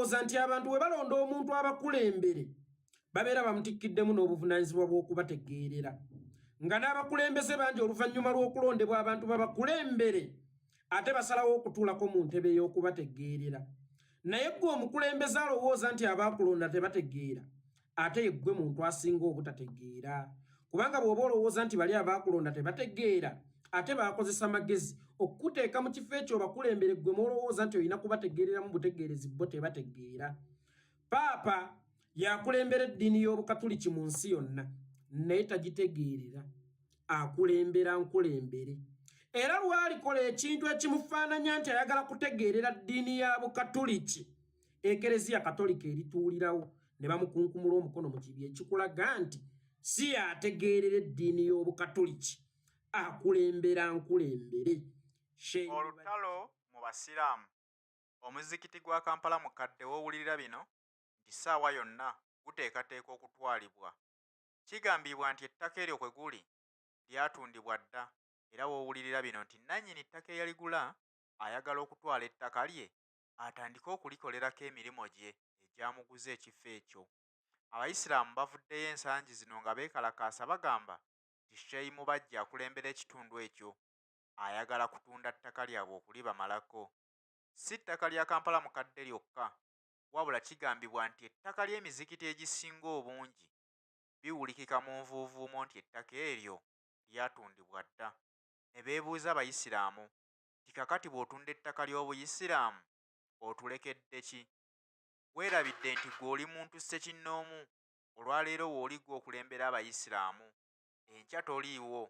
balowooza nti abantu we balonda omuntu abakulembere babeera bamutikiddemu n'obuvunaanyizibwa bw'okubategeerera nga n'abakulembeze bangi oluvannyuma lw'okulondebwa abantu babakulembere ate basalawo okutuulako mu ntebe y'okubategeerera naye ggwe omukulembeze alowooza nti abaakulonda tebategeera ate yeggwe muntu asinga obutategeera kubanga bw'oba olowooza nti bali abaakulonda tebategeera ate baakozesa magezi okukuteeka mu kifo ekyo bakulembere ggwe mwolowooza nti olina kubategeereramu butegeerezi bo tebategeera. Paapa yakulembera eddiini y'Obukatuliki mu nsi yonna naye tagitegeerera akulembera nkulembere era lwalikola ekintu ekimufaananya nti ayagala kutegeerera ddiini ya Bukatuliki Ekereziya Katolika erituulirawo ne bamukunkumula omukono mu kibi ekikulaga nti si yategeerera eddiini y'Obukatuliki akulembera nkulembere. Olutalo mu basiraamu omuzikiti gwa Kampala mukadde w'owulirira bino nti ssaawa yonna guteekateeka okutwalibwa. Kigambibwa nti ettaka eryo kwe guli lyatundibwa dda era w'owulirira bino nti nannyini ttaka eyaligula ayagala okutwala ettaka lye atandike okulikolerako emirimu gye egyamuguza ekifo ekyo. Abayisiraamu bavuddeyo ensangi zino nga beekalakaasa bagamba nti Sheyi Mubajje akulembera ekitundu ekyo ayagala kutunda ttaka lyabwe okulibamalako. Si ttaka lya Kampala mukadde lyokka wabula kigambibwa nti ettaka ly'emizikiti egisinga obungi biwulikika mu nvuuvuumo nti ettaka eryo lyatundibwa dda. Ne beebuuza Abayisiraamu nti kakati bw'otunda ettaka ly'Obuyisiraamu otulekedde ki? Weerabidde nti ggwe oli muntu ssekinnoomu olwaleero w'oligwa okulembera Abayisiraamu enkya toliiwo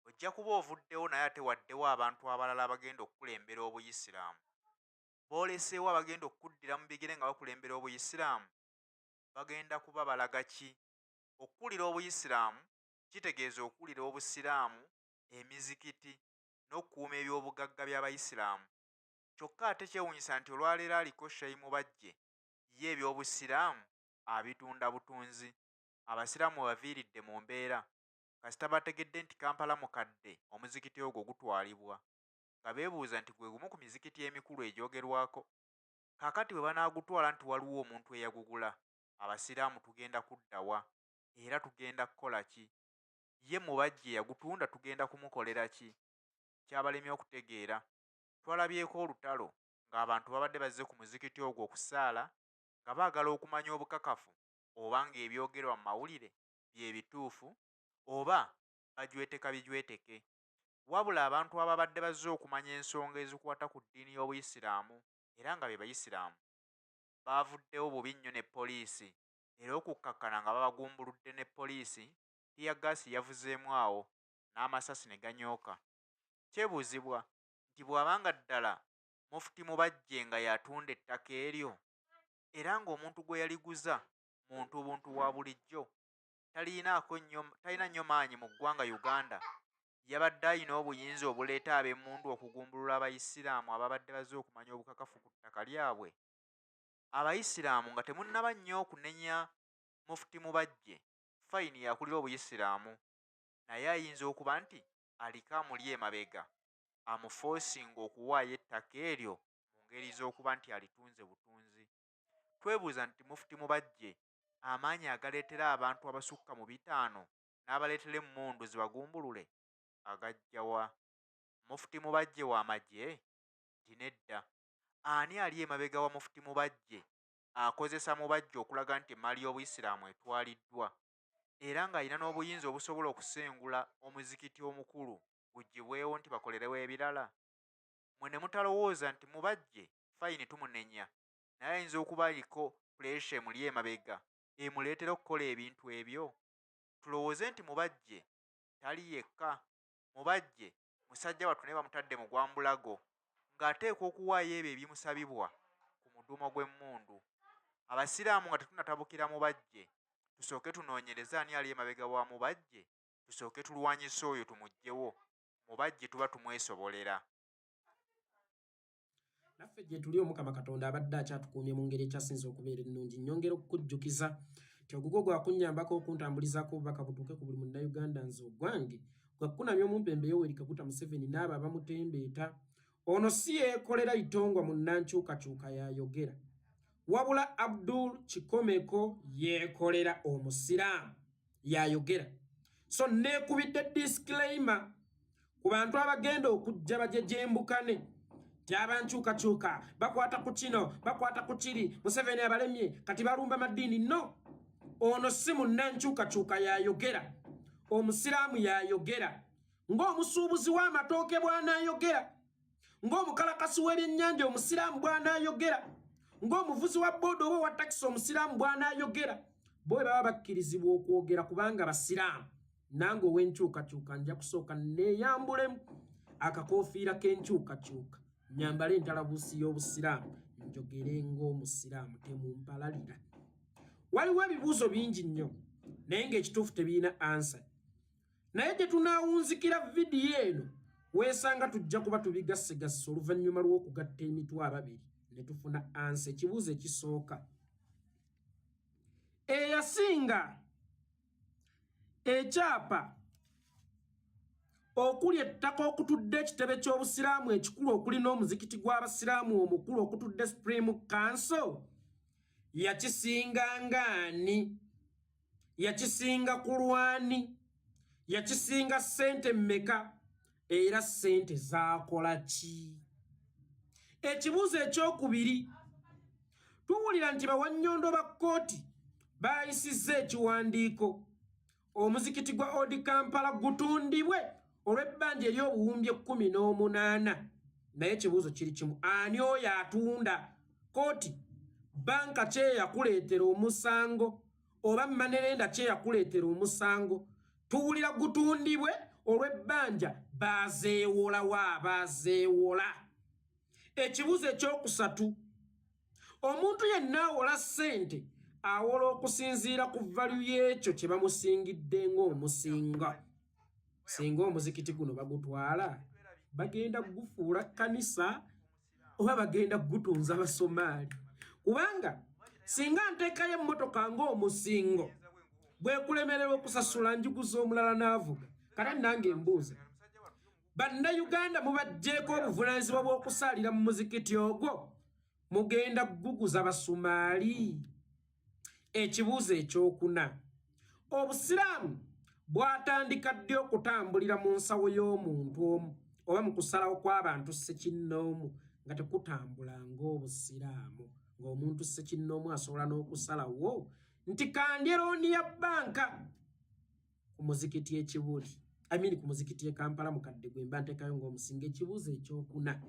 ojja kuba ovuddewo naye ate waddewo abantu abalala abagenda okukulembera Obuyisiraamu. Booleseewo abagenda okukuddira mu bigere nga bakulembera Obuyisiraamu bagenda kuba balaga ki? Okukulira Obuyisiraamu kitegeeza okukulira Obusiraamu, emizikiti n'okukuuma eby'obugagga by'Abayisiraamu. Kyokka ate kyewuunyisa nti olwaleero aliko Sheyi Mubajje ye eby'Obusiraamu abitunda butunzi. Abasiraamu baviiridde mu mbeera kasita bategedde nti Kampala mukadde omuzikiti ogwo gutwalibwa nga beebuuza nti gwe gumu ku mizikiti emikulu egyogerwako. Kaakati bwe banaagutwala nti waliwo omuntu eyagugula Abasiraamu tugenda kuddawa era tugenda kukola ki? Ye Mubajje yagutunda tugenda kumukolera ki? Kyabalemye okutegeera twalabyeko olutalo ng'abantu babadde bazze ku muzikiti ogwo okusaala nga baagala okumanya obukakafu oba ng'ebyogerwa mu mawulire bye bituufu oba bajweteka bijweteke. Wabula abantu ababadde bazze okumanya ensonga ezikwata ku ddiini y'Obuyisiraamu era nga be Bayisiraamu baavuddewo bubi nnyo ne poliisi era okukkakkana nga babagumbuludde ne poliisi tiyaggaasi yavuzeemu awo n'amasasi ne ganyooka. Kyebuuzibwa nti bw'abanga ddala Mufuti Mubajje nga yatunda ettaka eryo era ng'omuntu gwe yaliguza muntu buntu wa bulijjo talina nnyo maanyi mu ggwanga Uganda, yabadde alina obuyinza obuleeta ab'emmundu okugumbulula Abayisiraamu ababadde bazze okumanya obukakafu ku ttaka lyabwe. Abayisiraamu nga temunnaba nnyo okunenya Mufuti Mubajje fayini yakulira Obuyisiraamu naye ayinza okuba nti aliko amuli emabega amufoosinga okuwaayo ettaka eryo mu ngeri z'okuba nti alitunze butunzi. Twebuuza nti Mufuti Mubajje amaanyi agaleetera abantu abasukka mu 500 n'abaleetera emmundu zibagumbulule agajja wa? Mufuti Mubajje wa magye? Nti nedda. Ani ali emabega wa Mufuti Mubajje akozesa Mubajje okulaga nti emmaali y'Obuyisiraamu etwaliddwa era ng'alina n'obuyinza obusobola okusengula omuzikiti omukulu guggyibwewo nti bakolerewo ebirala? Mwe ne mutalowooza nti Mubajje fayini tumunenya naye ayinza okuba aliko puleesha emuli emabega emuleetera okukola ebintu ebyo? Tulowooze nti Mubajje tali yekka. Mubajje musajja wattu naye bamutadde mu gwambulago ng'ateekwa okuwaayo ebyo ebimusabibwa ku mudumo gw'emmundu. Abasiraamu nga tetunnatabukira Mubajje tusooke tunoonyereze ani ali emabega wa Mubajje, tusooke tulwanyise oyo tumuggyewo. Mubajje tuba tumwesobolera. Naffe gye tuli Omukama Katonda abadde akyatukuumye mu ngeri ekyasinze okubeera ennungi. Nnyongera okukujjukiza nti ogugo gwakunnyambako okuntambulizaako obubaka butuuke ku buli munnayuganda nze ogwange gwakunamya omumpembe Yoweri Kaguta Museveni n'abo abamutembeeta. Ono si yeekolera itongwa mu nnankyukakyuka yayogera wabula Abdul Kikomeko yekolera omusiraamu yayogera. So nekubidde disclaimer ku bantu abagenda okujja bajejembukane tyabanchukachuka bakwata ku kino bakwata ku kiri Museveni abalemye kati balumba madini. No, ono si munnanchukachuka yayogera, omusiraamu yayogera, ng'omusuubuzi w'amatooke bw'anaayogera, ng'omukalakasi w'ebyennyanja omusiraamu bw'anaayogera, ng'omuvuzi wa booda oba wa takisi omusiraamu bw'anaayogera. Bwe baba bakkirizibwa okwogera kubanga basiraamu. Nange ow'enkyukakyuka nja kusooka neeyambulemu akakoofiira k'enkyukakyuka, nyambale entalabuusi y'obusiraamu, njogere ng'omusiraamu, temumpalalira. Waliwo ebibuuzo bingi nnyo naye ng'ekituufu tebiina ansa. Naye gye tunaawunzikira vidiyo eno weesanga tujja kuba tubigassegassa oluvannyuma lw'okugatta emitwe ababiri ne tufuna ansa. Ekibuuzo ekisooka, eyasinga ekyapa okuli ettaka okutudde ekitebe ky'obusiraamu ekikulu okuli n'omuzikiti gw'abasiraamu omukulu okutudde Supreme Council yakisinga ngaani? Yakisinga ku lwani? Yakisinga ssente mmeka? Era ssente zaakola ki? Ekibuuzo ekyokubiri, tuwulira nti bawannyondo ba kkooti baayisizza ekiwandiiko omuzikiti gwa Odi Kampala gutundibwe olw'ebbanja ery'obuwumbi 18. Naye ekibuuzo kiri kimu, ani oyo atunda? Kkooti banka kyeyakuleetera omusango oba manerenda kyeyakuleetera omusango? Tuwulira gutundibwe olw'ebbanja baazeewola wa baazeewola. Ekibuuzo ekyokusatu, omuntu yenna awola ssente awola okusinziira ku value y'ekyo kye bamusingidde ng'omusinga. Singa omuzikiti guno bagutwala bagenda gufuula kanisa oba bagenda gutunza Abasomaali? Kubanga singa nteekayo emmotoka ng'omusingo bwekulemerera okusasula njiguza omulala n'avuga, kale nange mbuuza, bannayuganda mubajjeeko obuvunaanyizibwa bw'okusaalira mu muzikiti ogwo? Mugenda guguza Basumaali? Ekibuuzo ekyokuna, obusiraamu bwatandika ddi okutambulira mu nsawo y'omuntu omu oba mu kusalawo kw'abantu ssekinnoomu nga tekutambula ng'obusiraamu, ng'omuntu ssekinnoomu asobola n'okusalawo nti kandye looni ya banka ku muzikiti ekibuli, ku muzikiti e Kampala mukadde gwe mba nteekayo ng'omusinga. Ekibuuzo ekyokuna,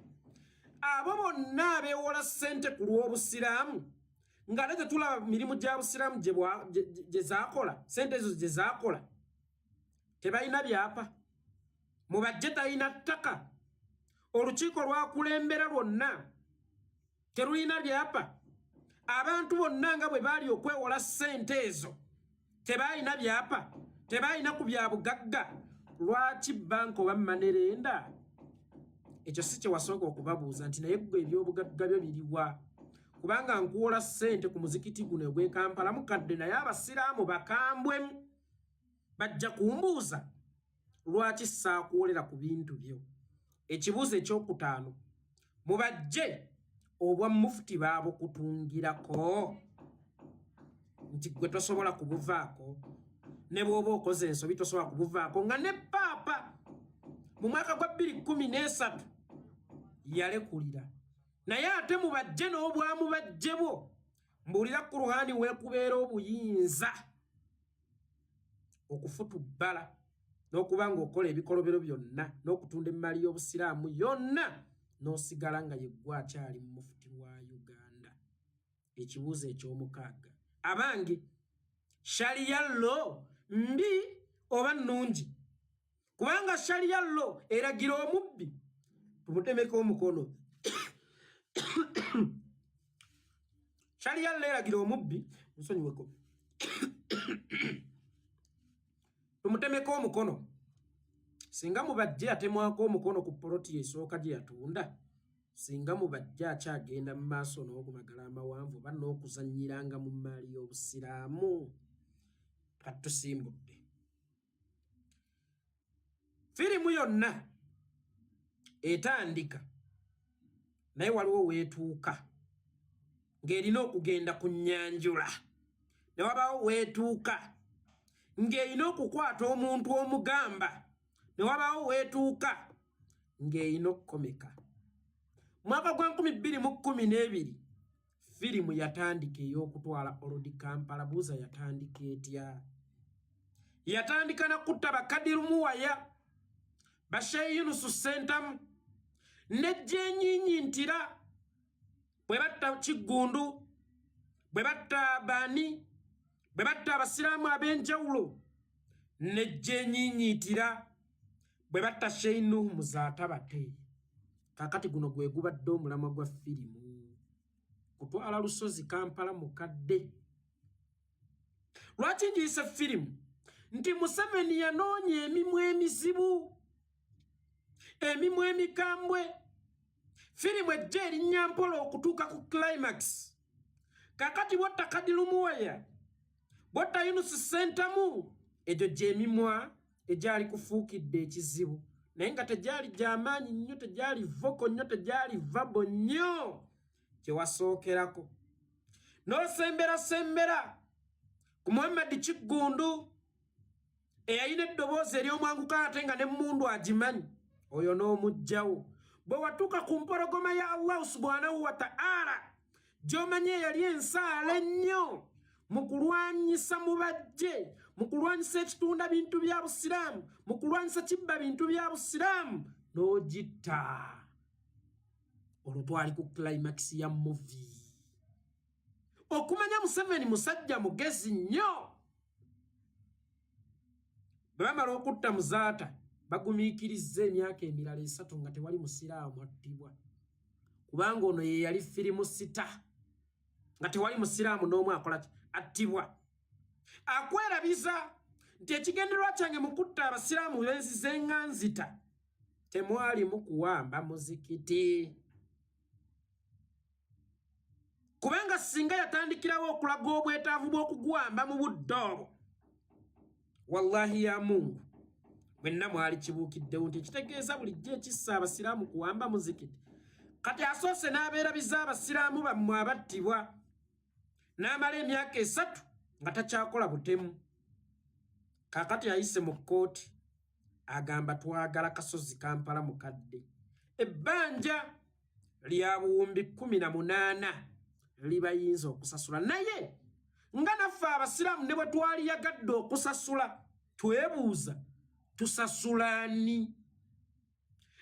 abo bonna abeewola ssente ku lw'obusiraamu nga nate tulaba mirimu gya busiraamu gye zaakola, ssente ezo gye zaakola, tebalina byapa? Mubajje talina ttaka? Olukiiko lwakulembera lwonna terulina byapa? Abantu bonna nga bwe baali okwewola ssente ezo tebalina byapa? Tebalina ku bya bugagga? Lwaki banka oba manerenda? Ekyo si kye wasooka okubabuuza nti naye gwe ebyobugagga byo biriwa? Kubanga nkuwola ssente ku muzikiti guno ogw'e Kampala mukadde naye abasiraamu bakambwemu. Bajja kumbuuza lwaki saakuwolera ku bintu byo. Ekibuuzo ekyokutaano, mubajje obwa mufuti baabo kutungirako nti gwe tosobola kubuvaako, ne bw'oba okoze ensobi tosobola kubuvaako, nga ne paapa mu mwaka gwa 2013 yalekulira. Naye ate mubajje n'obwamu bajje bwo mbuulira ku ruhani weekubeera obuyinza okufuta bbala n'okuba ng'okola ebikolobero byonna n'okutunda emmali y'obusiraamu yonna n'osigala nga yeggwa akyali mu mufuti wa Uganda. Ekibuuzo eky'omukaaga, abange sharia law mbi oba nnungi? Kubanga sharia law eragira omubbi tumutemeko omukono. Sharia law eragira omubbi musonyiweko tumutemeko omukono. Singa mubajje atemwako omukono ku poloti esooka gye yatunda, singa mubajje akyagenda mu maaso n'okumagala amawanvu oba n'okuzannyiranga mu mmaali y'obusiraamu. Kati tusimbudde firimu yonna etandika naye waliwo weetuuka. ng'erina okugenda ku nnyanjula ne wabaawo weetuuka ng'erina okukwata omuntu omugamba ne wabaawo weetuuka ng'erina okukomeka. Mwaka gwa 2012 firimu yatandika ey'okutwala oludi Kampala. Buuza yatandika etya? Yatandika na kutta Bakadirumu Bashe Yunusu Sentamu nejjennyinyi ntira bwe batta Kiggundu bwe batta Bani bwe batta Abasiramu ab'enjawulo nejjennyinyi ntira bwe batta Sheinu Muzatabate. Kakati guno gwe gubadde omulamwa gwa firimu kutwala lusozi Kampala mukadde. Lwaki njiyise firimu? Nti Museveni yanoonya emimwa emizibu, emimwa emikambwe. Firimu ejja erinnya mpola okutuuka ku climax. Kakati botta Kadirumu botta Yunusu Sentamu, egyo gy'emimwa egyali kufuukidde ekizibu, naye nga tegyali gy'amaanyi nnyo, tegyali voko nnyo, tegyali vabo nnyo. Kye wasookerako n'osembera ku Muhammad Kiggundu eyayina eddoboozi ery'omwanguka ate nga n'emmundu agimanyi, oyo n'omuggyawo. Bwe watuuka ku mpologoma ya Allah subhanahu wa ta'ala gy'omanye eyali ensaala ennyo mu kulwanyisa Mubajje, mu kulwanyisa ekitunda bintu bya Busiraamu, mu kulwanyisa kibba bintu bya Busiraamu, n'ogitta. Olwo twali ku climax ya movie. Okumanya Museveni musajja mugezi nnyo. Bwe bamala okutta Muzaata bagumiikirizza emyaka emirala 3 nga tewali Musiraamu attibwa, kubanga ono ye yali firimu sita nga tewali Musiraamu n'omu akola attibwa. Akwerabiza nti ekigendererwa kyange mu kutta Abasiraamu benzize eŋŋanzita temwali mu kuwamba muzikiti. Kubanga singa yatandikirawo okulaga obwetaavu bw'okugwamba mu budde obwo, wallahi ya Mungu mwenna mwali kibuukiddewo nti ekitegeeza bulijjo ekissa Abasiraamu kuwamba muzikiti. Kati asoose n'abeerabiza Abasiraamu bammwe abattibwa n'amala emyaka 3 nga takyakola butemu. Kaakati ayise mu kkooti agamba twagala kasozi Kampala mukadde. Ebbanja lya buwumbi 18 libayinza okusasula, naye nga naffe Abasiraamu ne bwe twaliyagadde okusasula twebuuza tusasula ani?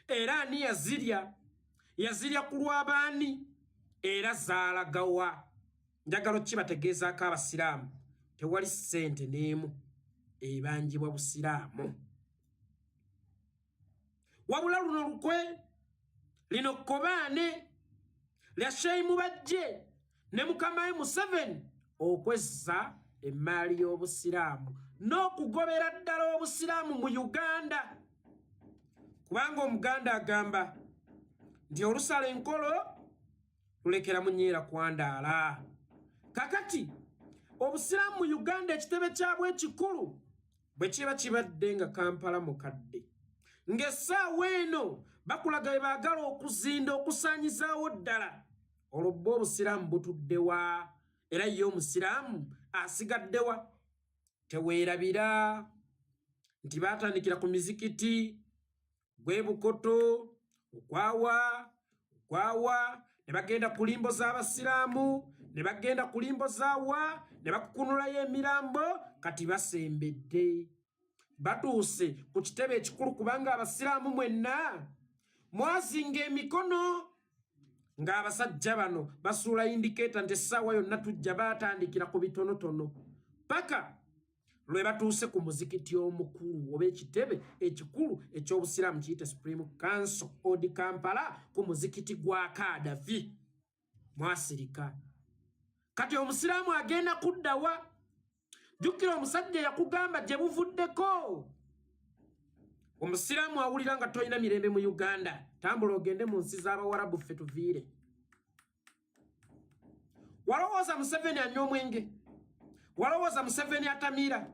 Era ani yazirya ku lw'abaani? Era zaalagawa? Njagala kibategeezaako Abasiraamu tewali ssente n'emu ebanjibwa Busiraamu, wabula luno lukwe lino kkobaane lya Sheikh Mubajje ne mukama we Museveni okwezza emmaali y'Obusiraamu n'okugobera ddala Obusiraamu mu Uganda. Kubanga Omuganda agamba nti olusala enkolo lulekera munyeera kwandaala. Kakati Obusiraamu mu Uganda ekitebe kyabwe ekikulu bwe kiba kibadde nga Kampala mukadde, ng'essaawa eno bakulaga bwe baagala okuzinda okusaanyizaawo ddala, olwo bbo Obusiraamu butuddewa era ye Omusiraamu asigaddewa? Teweerabira nti baatandikira ku mizikiti gwe Bukoto okwawa ne bagenda ku limbo z'Abasiraamu, ne bagenda ku limbo zaawa, ne bakukunulayo emirambo. Kati basembedde batuuse ku kitebe ekikulu, kubanga Abasiraamu mwenna mwazinga emikono ng'abasajja bano basuula indikeeta nti essaawa yonna tujja. Baatandikira ku bitonotono paka lwe batuuse ku muzikiti omukulu oba ekitebe ekikulu eky'Obusiraamu kiyite Supreme Council odi Kampala, ku muzikiti gwa Kadafi. Mwasirika. Kati Omusiraamu agenda kuddawa? Jjukira omusajja yakugamba gye buvuddeko. Omusiraamu awulira nga tolina mirembe mu Uganda, tambula ogende mu nsi z'Abawarabu ffe tuviire. Walowooza Museveni anywa omwenge? Walowooza Museveni atamiira?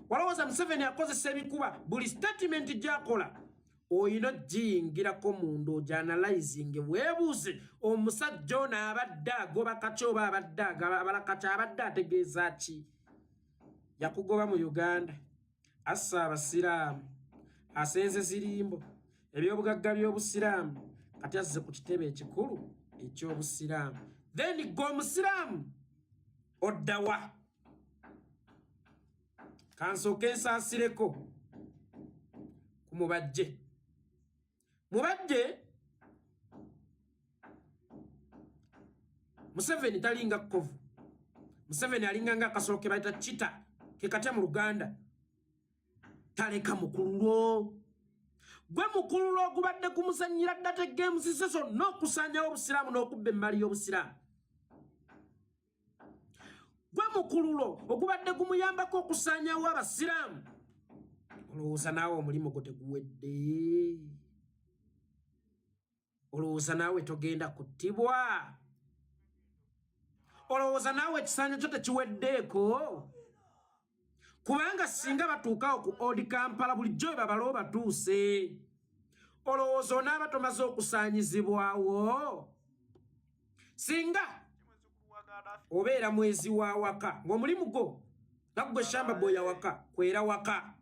Walowooza Museveni akozesa ebikuba? Buli statement gy'akola oyino jingirako mundu ojanalizing webuze omusajja ono abadde agoba kaca oba abadde agabala kaca abadde ategeeza ki yakugoba mu Uganda assa abasiraamu asenze zirimbo ebyobugagga by'obusiraamu kati azze ku kitebe ekikulu eky'obusiraamu then go omusiraamu oddawa kansooke nsaasireko ku Mubajje Museveni talinga kkovu Museveni alinga nga akasolo ke bayita chita ke katya mu Luganda taleka mukululo gwe mukululo ogubadde kumusanyira data games seso n'okusaanyawo obusiraamu n'okubba emmali y'obusiraamu gwe mukululo ogubadde gumuyambako okusaanyawo abasiraamu olowooza naawe omulimu gwo teguwedde olowooza naawe togenda kuttibwa olowooza naawe ekisaanyo kyo tekiweddeeko kubanga singa batuukawo ku Old Kampala bulijjo babalo batuuse olowooza onaaba tomaze okusaanyizibwawo singa obeera mwezi wa waka ng'omulimu gwo nagwe shamba boya waka kwera waka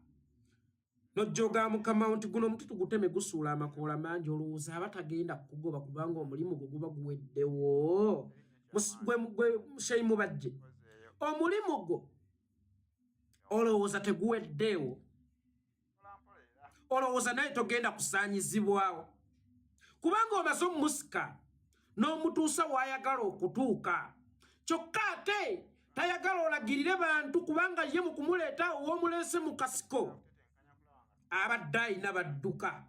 nojjoga mukama nti guno omuti tuguteme gusuula amakoola mangi olowooza abatagenda kugoba kubanga omulimu gwo guba guweddewo gwe Sheyi Mubajje omulimu gwo olowooza teguweddewo olowooza naye togenda kusaanyizibwawo kubanga omaze omusika n'omutuusa wayagala okutuuka kyokka ate tayagala olagirire bantu kubanga ye mu kumuleeta ow'omuleese mu kasiko abadde ayina badduka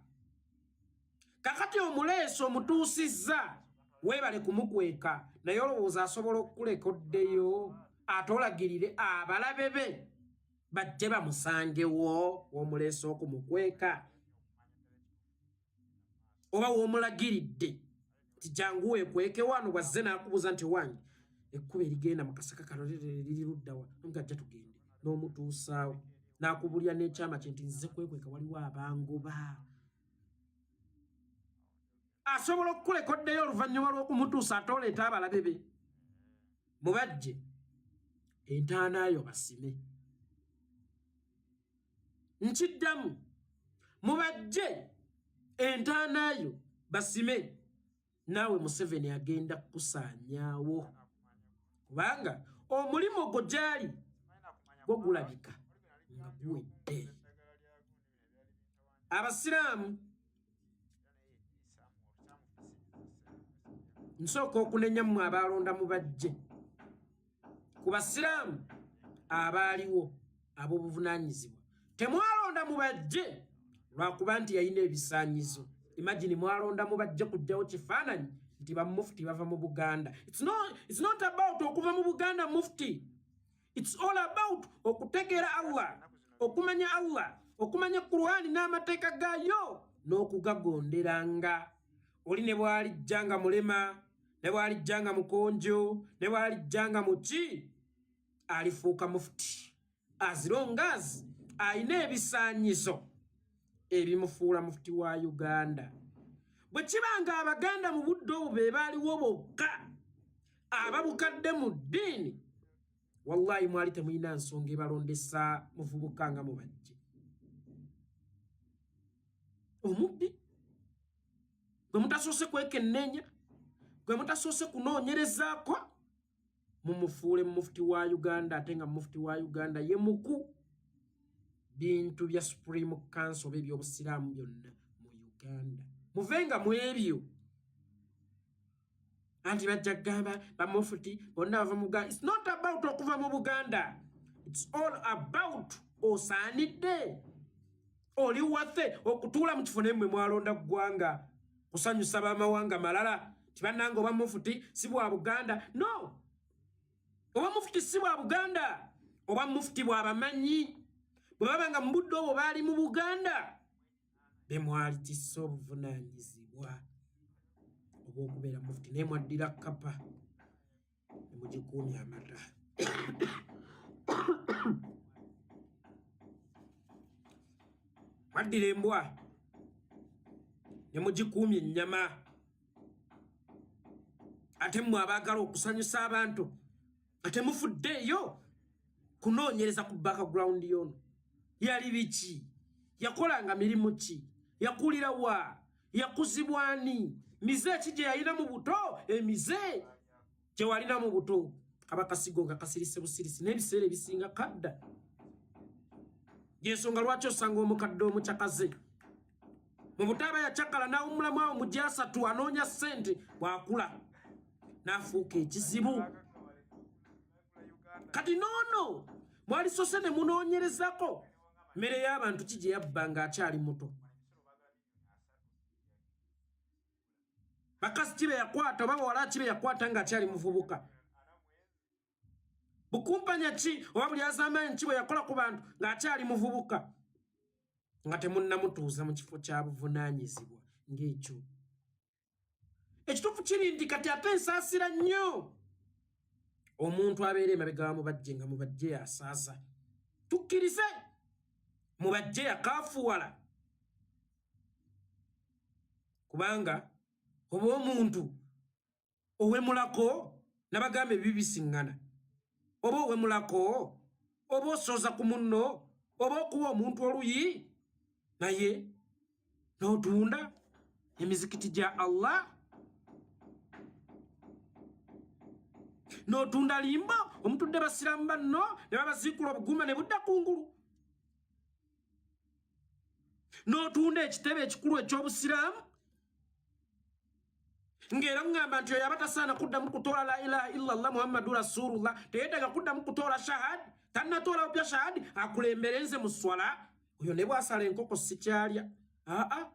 kakati omuleese omutuusizza weebale kumukweka naye olowooza asobola okukuleka oddeyo ate olagirire abalabe be bajje bamusangewo w'omuleese okumukweka oba w'omulagiridde nti jangu weekweke wano bwazze n'akubuuza nti wange ekkuba erigenda mu kasaka kano liri luddawa nomugajja tugende n'omutuusaawo n'akubulya n'ekyama kye nti nzize kwekweka waliwo abangoba asobola okukuleka oddeyo oluvannyuma lw'okumutuusa ate oleeta abalabe be Mubajje entaanaayo basime nkiddamu Mubajje entaanaayo basime naawe Museveni agenda kusaanyaawo kubanga omulimu gwo gyali gwo gulabika nga guwedde abasiraamu nsooka okunenya mmwe abalonda Mubajje ku basiraamu abaaliwo ab'obuvunaanyizibwa temwalonda Mubajje lwakuba nti yalina ebisaanyizo imagine mwalonda Mubajje kujjawo kifaananyi nti bamufti bava mu Buganda. It's not about okuva mu Buganda mufti. It's all about okutegeera Allah, okumanya Allah, okumanya Qur'ani n'amateeka gayo n'okugagonderanga. Oli ne bwalijjanga mulema, ne bwalijjanga mukonjo, ne bwalijjanga muki alifuuka mufti. As long as ayina ebisaanyizo ebimufuula mufti wa Uganda. Bwe kibanga Abaganda mu budde obwo be baaliwo bokka ababukadde mu ddiini, wallahi mwali temulina nsonga ebalondesa muvubuka nga Mubajje. Omubbi gwe mutasoose kwekenneenya, gwe mutasoose kunoonyerezaako, mumufuule mufti wa Uganda ate nga mufti wa Uganda ye muku bintu bya Supreme Council by'ebyobusiraamu byonna mu Uganda. Muvenga mu ebyo anti bajja kugamba bamufuti bonna bava mu Buganda. It's not about okuva mu Buganda. It's all about osaanidde oli waffe okutuula mu kifo nammwe mwalonda ggwanga kusanyusa bamawanga malala tibannanga oba mufuti si bwa Buganda. No, oba mufuti si bwa Buganda, oba mufuti bw'abamanyi bwe babanga mu budde obwo baali mu Buganda be mwali tissa obuvunaanyizibwa obw'okubeera mufuti naye mwaddira kapa ne mugikuumya amata. Mwaddira embwa ne mugikuumya ennyama ate mmwe abaagala okusanyusa abantu ate mufuddeeyo kunoonyereza ku background yono yali biki yakolanga mirimu ki yakulira wa yakuzibwani mize ki gye yalina mu buto emize gye walina mu buto kabakasigo nga kasirise busirisi n'ebiseera ebisinga kadda yensonga lwaki osanga omukadde omukyakaze mu butaba yakyakala n'awumulamu awo mu gyasatu anoonya ssente bw'akula n'afuuka ekizibu kati noono mwalisose ne munoonyerezako mmere y'abantu ki gye yabba ng'akyali muto bakazi ki be yakwata oba bawala ki be yakwata ng'akyali muvubuka bukumpanya ki oba buli az'amaanyi ki bwe yakola ku bantu ng'akyali muvubuka nga temunnamutuuza mu kifo kya buvunaanyizibwa ng'ekyo ekituufu kiri nti kati ate nsaasira nnyo omuntu abeera emabega wa Mubajje nga Mubajje yasaaza tukkirize Mubajje yakaafuwala kubanga oba omuntu owemulako nabagamba ebibi bisiŋŋana oba owemulako oba osooza ku munno oba okuwa omuntu oluyi naye n'otunda emizikiti gya Allah n'otunda limbo omutudde basiramu banno ne babaziikula obuguma ne budda kungulu n'otunda ekitebe ekikulu eky'obusiraamu ng'era ngamba nti oyo aba tasaana kuddamu kutoola la ilaha illallah muhammadu rasulullah teyeetaaga kuddamu kutoola shahadi tannatoola opya shahadi akulembere nze mu swala oyo ne bw'asala enkoko sikyalya aa